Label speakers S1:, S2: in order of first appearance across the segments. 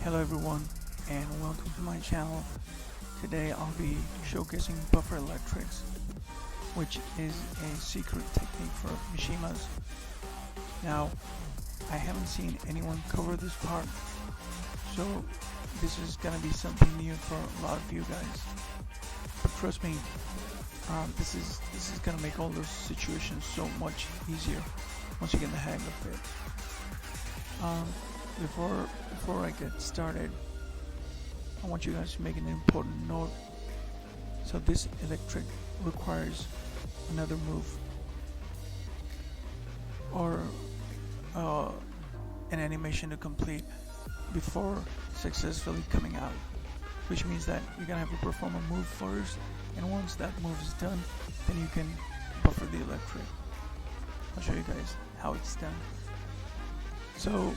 S1: Hello everyone and welcome to my channel. Today I'll be showcasing buffer electrics, which is a secret technique for Mishimas. Now, I haven't seen anyone cover this part, so this is gonna be something new for a lot of you guys. But trust me, this is gonna make all those situations so much easier once you get the hang of it. Before I get started, I want you guys to make an important note. So this electric requires another move or an animation to complete before successfully coming out, which means that you're gonna have to perform a move first, and once that move is done, then you can buffer the electric. I'll show you guys how it's done. So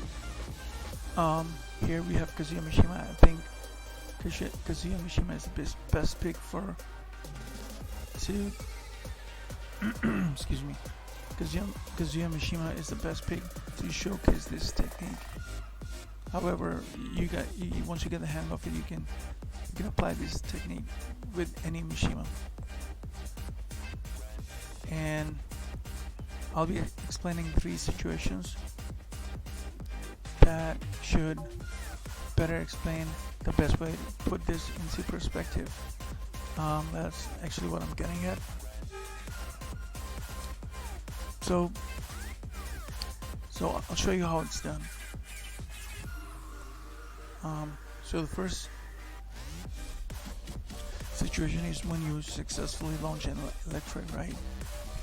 S1: here we have Kazuya Mishima. I think Kazuya Mishima is the best pick excuse me. Kazuya Mishima is the best pick to showcase this technique. However, once you get the hang of it, you can apply this technique with any Mishima. And I'll be explaining 3 situations that should better explain the best way to put this into perspective. That's actually what I'm getting at. So I'll show you how it's done. So the first situation is when you successfully launch an electric, right?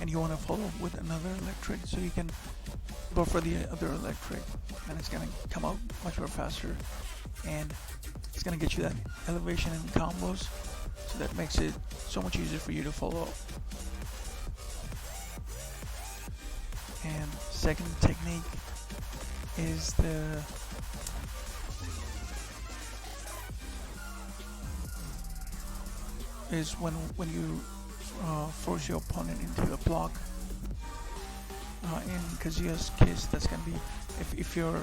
S1: And you want to follow with another electric, so you can buffer the other electric, and it's gonna come out much more faster, and it's gonna get you that elevation and combos, so that makes it so much easier for you to follow. And second technique is when you force your opponent into a block. In Kazuya's case, that's gonna be if you're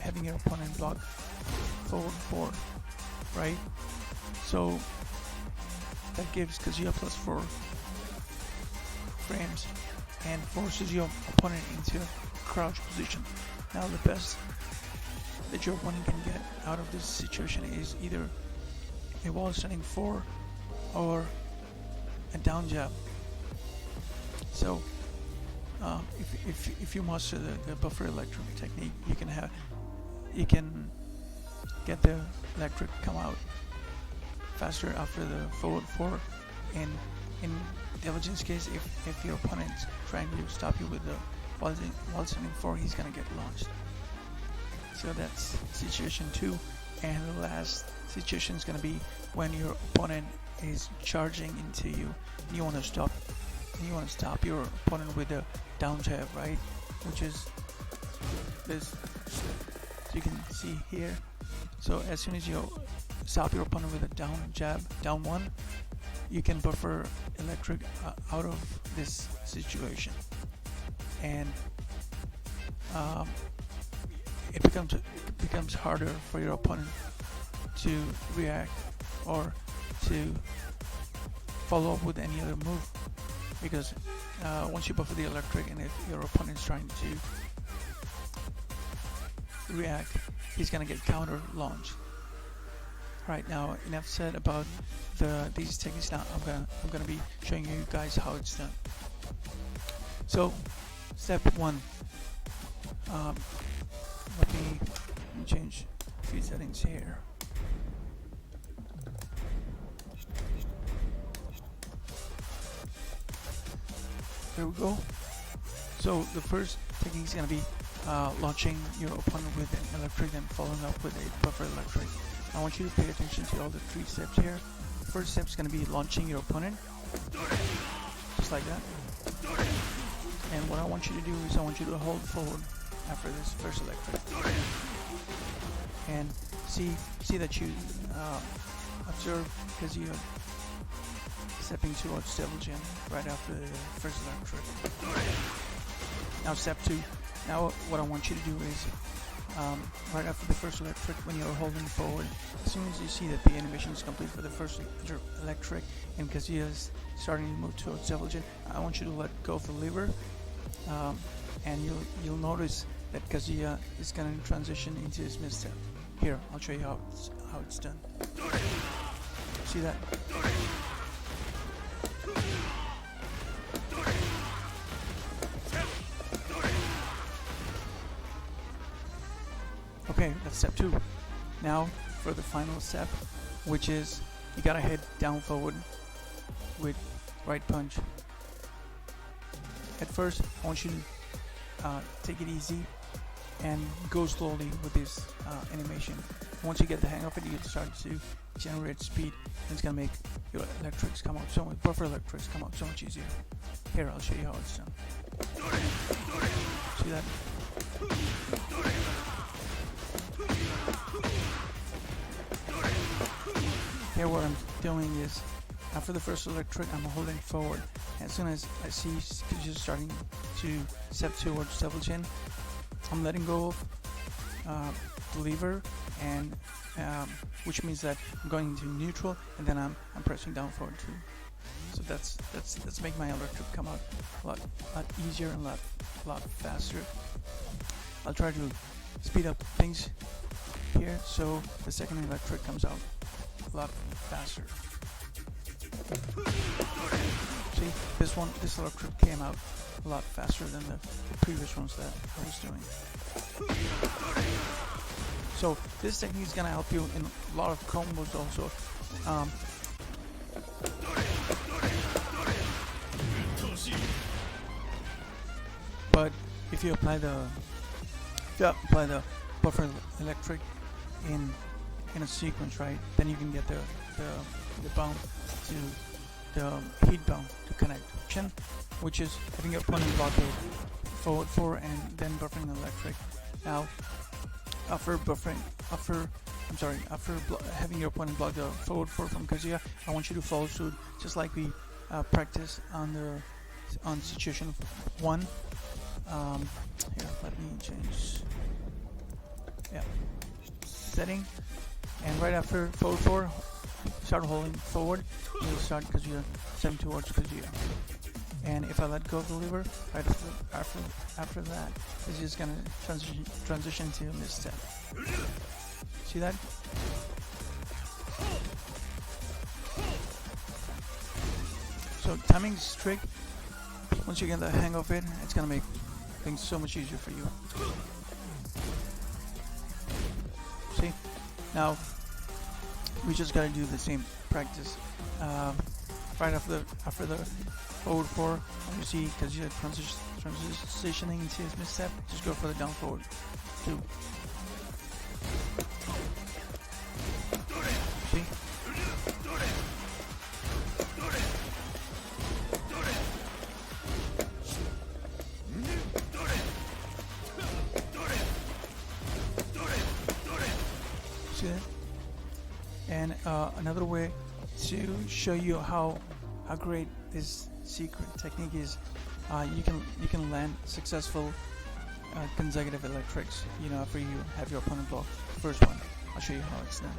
S1: having your opponent block forward 4, right? So that gives Kazuya +4 frames and forces your opponent into a crouch position. Now the best that your opponent can get out of this situation is either a wall standing 4 or a down jab. So if you master the buffer electric technique, you can get the electric come out faster after the forward 4. And in Diligent's case, if your opponent's trying to stop you with the wall standing 4, he's gonna get launched. So that's situation 2. And the last situation is gonna be when your opponent is charging into you and you want to stop your opponent with a down jab, right? Which is this, so you can see here. So as soon as you stop your opponent with a down jab, down 1, you can buffer electric out of this situation, and it becomes harder for your opponent to react or to follow up with any other move, because once you buffer the electric, and if your opponent is trying to react, he's gonna get counter launched. Right, now enough said about these techniques. Now I'm gonna be showing you guys how it's done. So step 1, let me change a few settings here. There we go. So the first technique is going to be launching your opponent with an electric and following up with a buffer electric. I want you to pay attention to all the 3 steps here. The first step is going to be launching your opponent, just like that. And what I want you to do is I want you to hold forward after this first electric, and see that you observe Kazuya stepping towards Devil Gem right after the first electric. Now step 2. Now what I want you to do is right after the first electric, when you're holding forward, as soon as you see that the animation is complete for the first electric and Kazuya is starting to move towards Devil Jin, I want you to let go of the lever, and you'll notice that Kazuya is going to transition into his misstep. Here, I'll show you how it's done. See that? Okay, that's step 2. Now for the final step, which is you gotta head down forward with right punch. At first, I want you to take it easy and go slowly with this animation. Once you get the hang of it, you start to generate speed, and it's gonna make your electrics come out so much, buffer electrics come out so much easier. Here, I'll show you how it's done. See that? Here what I'm doing is, after the first electric, I'm holding forward. As soon as I see Kazuya starting to step towards Devil Jin, I'm letting go of the lever, and which means that I'm going into neutral, and then I'm pressing down forward too. So that's make my electric come out a lot easier and a lot faster. I'll try to speed up things here, so the second electric comes out a lot faster. See, this electric came out a lot faster than the previous ones that I was doing. So this technique is gonna help you in a lot of combos also. But if you apply the buffer electric in a sequence, right, then you can get the bound to the heat bound to connect, which is having your opponent block the forward 4 and then buffering the electric. Now, after having your opponent block the forward 4 from Kazuya, I want you to follow suit just like we practiced on situation 1. Here, let me change. Yeah, setting, and right after forward 4, start holding forward. You'll start Kazuya stepping towards Kazuya. And if I let go of the lever, right after that, it's just gonna transition to a misstep. See that? So timing is strict. Once you get the hang of it, it's gonna make things so much easier for you. See? Now we just gotta do the same practice. Right after the forward 4, and you see Kazuya transitioning into his misstep, just go for the down forward 2. See? See that? And another way to show you how great this secret technique is, you can land successful consecutive electrics, after you have your opponent block the first one. I'll show you how it's done.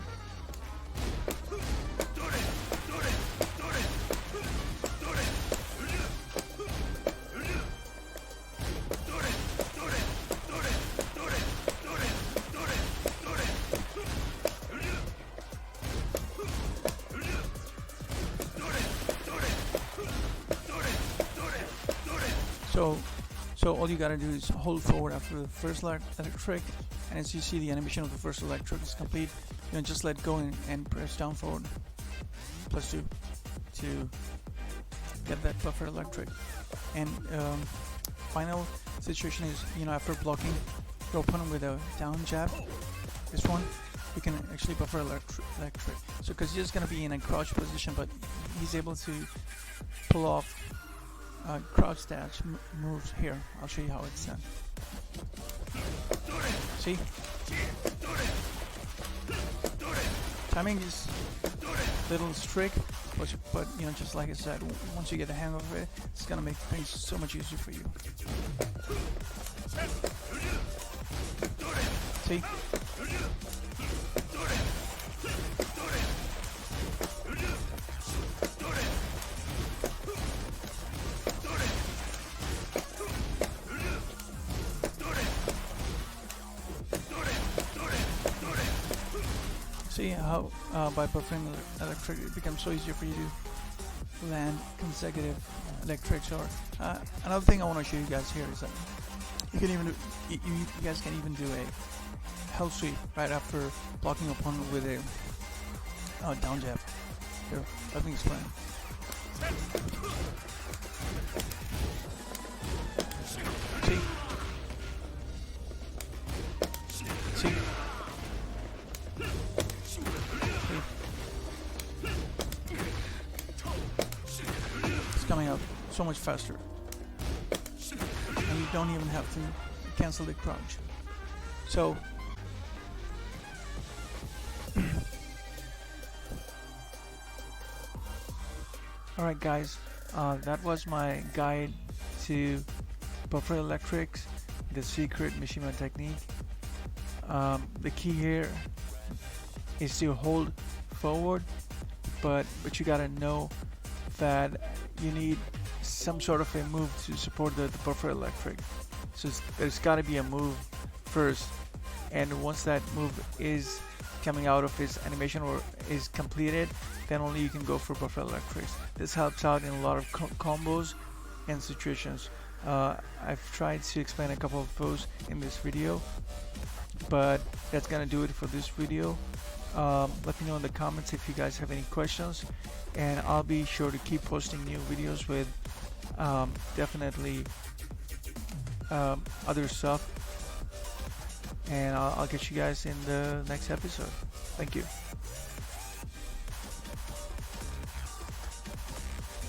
S1: So all you gotta do is hold forward after the first electric, and as you see the animation of the first electric is complete, just let go and press down forward +2 to get that buffer electric. And final situation is, after blocking your opponent with a down jab, this one, you can actually buffer electric. So because he's gonna be in a crouch position, but he's able to pull off crouch dash moves here. I'll show you how it's done. See? Timing is a little strict, but just like I said, once you get the hang of it, it's gonna make things so much easier for you. See? See how by buffering electric it becomes so easier for you to land consecutive electrics. Or another thing I want to show you guys here is that you can even do, you guys can even do a hell sweep right after blocking a opponent with a down jab. Here, let me explain. See? See? It's coming out so much faster, and you don't even have to cancel the crouch. So alright guys, that was my guide to buffer electrics, the secret Mishima technique. The key here is to hold forward, but you gotta know that you need some sort of a move to support the buffer electric. So there's gotta be a move first, and once that move is coming out of its animation or is completed, then only you can go for buffer electrics. This helps out in a lot of combos and situations. I've tried to explain a couple of those in this video, but that's gonna do it for this video. Let me know in the comments if you guys have any questions, and I'll be sure to keep posting new videos with definitely other stuff, and I'll catch you guys in the next episode. Thank you.